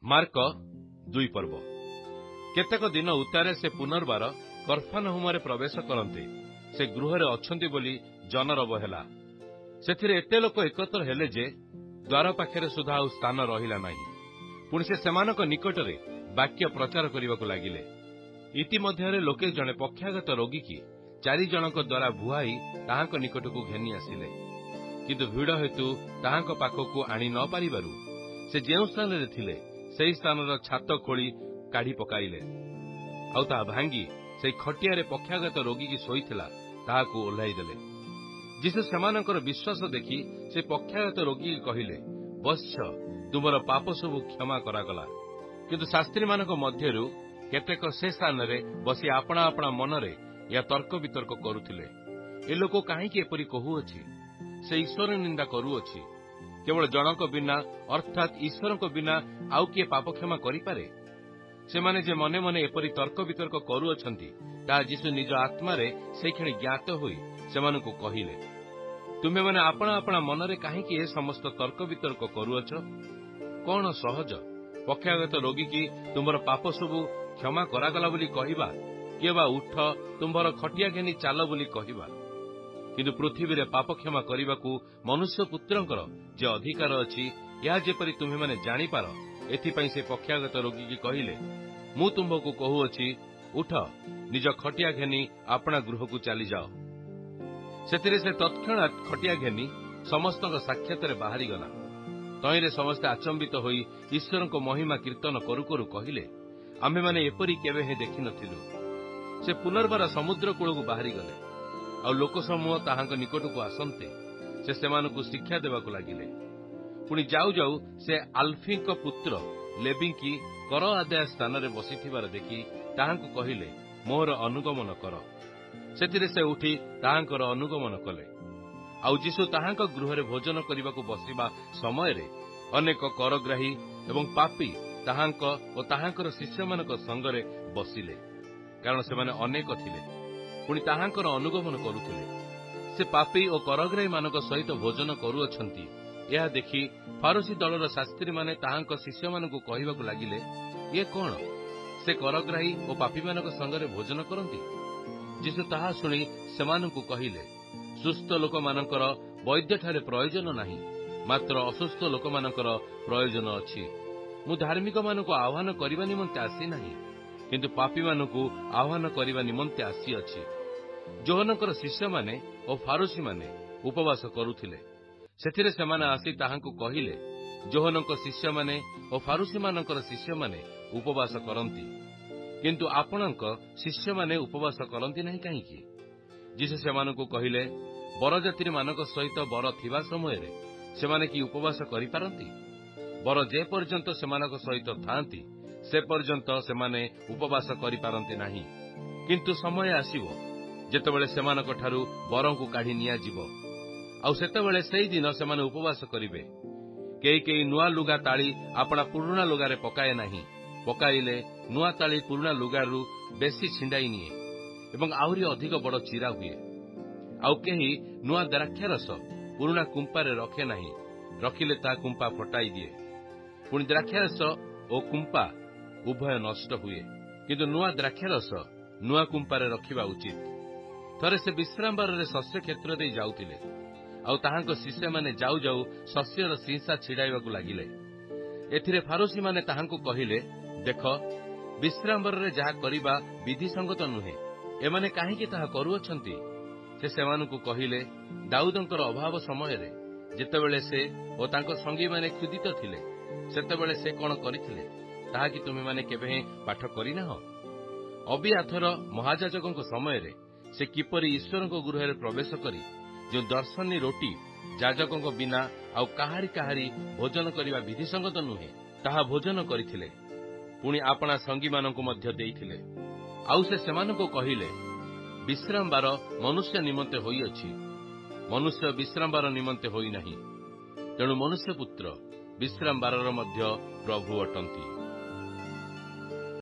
Mark 2 ପର୍ବ। କେତେକ ଦିନ ଉତ୍ତାରେ ସେ ପୁନର୍ବାର କଫର୍ଣ୍ଣାହୁମରେ ପ୍ରବେଶ କରନ୍ତେ ସେ ଗୃହରେ ଅଛନ୍ତି ବୋଲି ଜନରବ ହେଲା। ସେଥିରେ ଏତେ ଲୋକ ଏକତ୍ର ହେଲେ ଯେ ଦ୍ୱାର ପାଖରେ ସୁଦ୍ଧା ଆଉ ସ୍ଥାନ ରହିଲା ନାହିଁ। ପୁଣି ସେ ସେମାନଙ୍କ ନିକଟରେ ବାକ୍ୟ ପ୍ରଚାର କରିବାକୁ ଲାଗିଲେ। ଇତିମଧ୍ୟରେ ଲୋକେ ଜଣେ ପକ୍ଷାଘାତ ରୋଗୀକି 4 ଜଣଙ୍କ ଦ୍ୱାରା ବୁହାଇ ତାହାଙ୍କ ନିକଟକୁ ଘେନି ଆସିଲେ। କିନ୍ତୁ ଭିଡ଼ ହେତୁ ତାହାଙ୍କ ପାଖକୁ ଆଣି ନ ପାରିବାରୁ ସେ ଯେଉଁ ସ୍ଥାନରେ ଥିଲେ ସେହି ସ୍ଥାନର ଛାତ ଖୋଳି କାଢ଼ି ପକାଇଲେ, ଆଉ ତାହା ଭାଙ୍ଗି ସେହି ଖଟିଆରେ ପକ୍ଷାଘାତ ରୋଗୀକି ଶୋଇଥିଲା ତାହାକୁ ଓହ୍ଲାଇ ଦେଲେ। ଯୀଶୁ ସେମାନଙ୍କର ବିଶ୍ୱାସ ଦେଖି ସେ ପକ୍ଷାଘାତ ରୋଗୀକି କହିଲେ, ବତ୍ସ, ତୁମର ପାପ ସବୁ କ୍ଷମା କରାଗଲା। କିନ୍ତୁ ଶାସ୍ତ୍ରୀମାନଙ୍କ ମଧ୍ୟରୁ କେତେକ ସେ ସ୍ଥାନରେ ବସି ଆପଣା ଆପଣା ମନରେ ଏହା ତର୍କ ବିତର୍କ କରୁଥିଲେ, ଏ ଲୋକ କାହିଁକି ଏପରି କହୁଅଛି? ସେ ଈଶ୍ୱର ନିନ୍ଦା କରୁଅଛି। କେବଳ ଜଣକ ବିନା ଅର୍ଥାତ୍ ଈଶ୍ୱରଙ୍କ ବିନା ଆଉ କିଏ ପାପ କ୍ଷମା କରିପାରେ? ସେମାନେ ଯେ ମନେ ମନେ ଏପରି ତର୍କ ବିତର୍କ କରୁଅଛନ୍ତି ତାହା ଯୀଶୁ ନିଜ ଆତ୍ମାରେ ସେଇକ୍ଷଣି ଜ୍ଞାତ ହୋଇ ସେମାନଙ୍କୁ କହିଲେ, ତୁମେମାନେ ଆପଣା ଆପଣା ମନରେ କାହିଁକି ଏ ସମସ୍ତ ତର୍କ ବିତର୍କ କରୁଅଛ? କଣ ସହଜ, ପକ୍ଷାଘାତ ରୋଗୀକି ତୁମର ପାପ ସବୁ କ୍ଷମା କରାଗଲା ବୋଲି କହିବା, କିଏ ବା ଉଠ ତୁମ୍ଭର ଖଟିଆ ଘେନି ଚାଲ ବୋଲି କହିବା? କିନ୍ତୁ ପୃଥିବୀରେ ପାପ କ୍ଷମା କରିବାକୁ ମନୁଷ୍ୟ ପୁତ୍ରଙ୍କର ଯେ ଅଧିକାର ଅଛି, ଏହା ଯେପରି ତୁମେମାନେ ଜାଣିପାର, ଏଥିପାଇଁ ସେ ପକ୍ଷାଘାତ ରୋଗୀକି କହିଲେ, ମୁଁ ତୁମ୍ଭକୁ କହୁଅଛି, ଉଠ, ନିଜ ଖଟିଆ ଘେନି ଆପଣା ଗୃହକୁ ଚାଲିଯାଅ। ସେଥିରେ ସେ ତତ୍କ୍ଷଣାତ୍ ଖଟିଆ ଘେନି ସମସ୍ତଙ୍କ ସାକ୍ଷାତରେ ବାହାରିଗଲା। ତହିଁରେ ସମସ୍ତେ ଆଚମ୍ବିତ ହୋଇ ଈଶ୍ୱରଙ୍କ ମହିମା କୀର୍ତ୍ତନ କରୁ କରୁ କହିଲେ, ଆମ୍ଭେମାନେ ଏପରି କେବେ ହେଁ ଦେଖିନଥିଲୁ। ସେ ପୁନର୍ବାର ସମୁଦ୍ର କୂଳକୁ ବାହାରିଗଲେ। ଆଉ ଲୋକସମୂହ ତାହାଙ୍କ ନିକଟକୁ ଆସନ୍ତେ ସେ ସେମାନଙ୍କୁ ଶିକ୍ଷା ଦେବାକୁ ଲାଗିଲେ। ପୁଣି ଯାଉ ଯାଉ ସେ ଆଲ୍ଫିଙ୍କ ପୁତ୍ର ଲେବିଙ୍କି କର ଆଦାୟ ସ୍ଥାନରେ ବସିଥିବାର ଦେଖି ତାହାଙ୍କୁ କହିଲେ, ମୋର ଅନୁଗମନ କର। ସେଥିରେ ସେ ଉଠି ତାହାଙ୍କର ଅନୁଗମନ କଲେ। ଆଉ ଯୀଶୁ ତାହାଙ୍କ ଗୃହରେ ଭୋଜନ କରିବାକୁ ବସିବା ସମୟରେ ଅନେକ କରଗ୍ରାହୀ ଏବଂ ପାପୀ ତାହାଙ୍କ ଓ ତାହାଙ୍କର ଶିଷ୍ୟମାନଙ୍କ ସଙ୍ଗରେ ବସିଲେ, କାରଣ ସେମାନେ ଅନେକ ଥିଲେ, ପୁଣି ତାହାଙ୍କର ଅନୁଗମନ କରୁଥିଲେ। ସେ ପାପୀ ଓ କରଗ୍ରାହୀମାନଙ୍କ ସହିତ ଭୋଜନ କରୁଅଛନ୍ତି ଏହା ଦେଖି ଫାରୁସୀ ଦଳର ଶାସ୍ତ୍ରୀମାନେ ତାହାଙ୍କ ଶିଷ୍ୟମାନଙ୍କୁ କହିବାକୁ ଲାଗିଲେ, ଇଏ କଣ, ସେ କରଗ୍ରାହୀ ଓ ପାପୀମାନଙ୍କ ସଙ୍ଗରେ ଭୋଜନ କରନ୍ତି? ଯୀଶୁ ତାହା ଶୁଣି ସେମାନଙ୍କୁ କହିଲେ, ସୁସ୍ଥ ଲୋକମାନଙ୍କର ବୈଦ୍ୟଠାରେ ପ୍ରୟୋଜନ ନାହିଁ, ମାତ୍ର ଅସୁସ୍ଥ ଲୋକମାନଙ୍କର ପ୍ରୟୋଜନ ଅଛି। ମୁଁ ଧାର୍ମିକମାନଙ୍କୁ ଆହ୍ୱାନ କରିବା ନିମନ୍ତେ ଆସିନାହିଁ, କିନ୍ତୁ ପାପୀମାନଙ୍କୁ ଆହ୍ୱାନ କରିବା ନିମନ୍ତେ ଆସିଅଛି। ଯୋହନଙ୍କର ଶିଷ୍ୟମାନେ ଓ ଫାରୁସୀମାନେ ଉପବାସ କରୁଥିଲେ। ସେଥିରେ ସେମାନେ ଆସି ତାହାଙ୍କୁ କହିଲେ, ଯୋହନଙ୍କ ଶିଷ୍ୟମାନେ ଓ ଫାରୁସୀମାନଙ୍କର ଶିଷ୍ୟମାନେ ଉପବାସ କରନ୍ତି, କିନ୍ତୁ ଆପଣଙ୍କ ଶିଷ୍ୟମାନେ ଉପବାସ କରନ୍ତି ନାହିଁ କାହିଁକି? ଯୀଶୁ ସେମାନଙ୍କୁ କହିଲେ, ବରଯାତ୍ରୀମାନଙ୍କ ସହିତ ବର ଥିବା ସମୟରେ ସେମାନେ କି ଉପବାସ କରିପାରନ୍ତି? ବର ଯେ ପର୍ଯ୍ୟନ୍ତ ସେମାନଙ୍କ ସହିତ ଥାଆନ୍ତି ସେ ପର୍ଯ୍ୟନ୍ତ ସେମାନେ ଉପବାସ କରିପାରନ୍ତି ନାହିଁ। କିନ୍ତୁ ସମୟ ଆସିବ ଯେତେବେଳେ ସେମାନଙ୍କଠାରୁ ବରଙ୍କୁ କାଢ଼ି ନିଆଯିବ, ଆଉ ସେତେବେଳେ ସେଇଦିନ ସେମାନେ ଉପବାସ କରିବେ। କେହି କେହି ନୂଆ ଲୁଗା ତାଳି ଆପଣା ପୁରୁଣା ଲୁଗାରେ ପକାଏ ନାହିଁ, ପକାଇଲେ ନୂଆ ତାଳି ପୁରୁଣା ଲୁଗାରୁ ବେଶୀ ଛିଣ୍ଡାଇ ନିଏ ଏବଂ ଆହୁରି ଅଧିକ ବଡ଼ ଚିରା ହୁଏ। ଆଉ କେହି ନୂଆ ଦ୍ରାକ୍ଷାରସ ପୁରୁଣା କୁମ୍ପାରେ ରଖେ ନାହିଁ, ରଖିଲେ ତା କୁମ୍ପା ଫଟାଇ ଦିଏ। ପୁଣି ଦ୍ରାକ୍ଷାରସ ଓ କୁମ୍ପା ଉଭୟ ନଷ୍ଟ ହୁଏ, କିନ୍ତୁ ନୂଆ ଦ୍ରାକ୍ଷାରସ ନୂଆ କୁମ୍ପାରେ ରଖିବା ଉଚିତ। ଥରେ ସେ ବିଶ୍ରାମବାରରେ ଶସ୍ୟ କ୍ଷେତ୍ର ଦେଇ ଯାଉଥିଲେ, ଆଉ ତାହାଙ୍କ ଶିଷ୍ୟମାନେ ଯାଉ ଯାଉ ଶସ୍ୟର ସିଂସା ଛିଡ଼ାଇବାକୁ ଲାଗିଲେ। ଏଥିରେ ଫାରୁସୀମାନେ ତାହାଙ୍କୁ କହିଲେ, ଦେଖ, ବିଶ୍ରାମବାରରେ ଯାହା କରିବା ବିଧିସଙ୍ଗତ ନୁହେଁ, ଏମାନେ କାହିଁକି ତାହା କରୁଅଛନ୍ତି? ସେ ସେମାନଙ୍କୁ କହିଲେ, ଦାଉଦଙ୍କର ଅଭାବ ସମୟରେ ଯେତେବେଳେ ସେ ଓ ତାଙ୍କ ସଙ୍ଗୀମାନେ କ୍ଷୁଧିତ ଥିଲେ, ସେତେବେଳେ ସେ କଣ କରିଥିଲେ, ତାହା କି ତୁମେମାନେ କେବେ ହେଁ ପାଠ କରିନାହଁ? ଅବିଆଥର ମହାଯାଜକଙ୍କ ସମୟରେ ସେ କିପରି ଈଶ୍ୱରଙ୍କ ଗୃହରେ ପ୍ରବେଶ କରି ଯେଉଁ ଦର୍ଶନୀ ରୋଟି ଯାଜକଙ୍କ ବିନା ଆଉ କାହାରି ଭୋଜନ କରିବା ବିଧିସଙ୍ଗତ ନୁହେଁ, ତାହା ଭୋଜନ କରିଥିଲେ, ପୁଣି ଆପଣା ସଙ୍ଗୀମାନଙ୍କୁ ମଧ୍ୟ ଦେଇଥିଲେ। ଆଉ ସେ ସେମାନଙ୍କୁ କହିଲେ, ବିଶ୍ରାମବାର ମନୁଷ୍ୟ ନିମନ୍ତେ ହୋଇଅଛି, ମନୁଷ୍ୟ ବିଶ୍ରାମବାର ନିମନ୍ତେ ହୋଇନାହିଁ। ତେଣୁ ମନୁଷ୍ୟ ପୁତ୍ର ବିଶ୍ରାମବାରର ମଧ୍ୟ ପ୍ରଭୁ ଅଟନ୍ତି।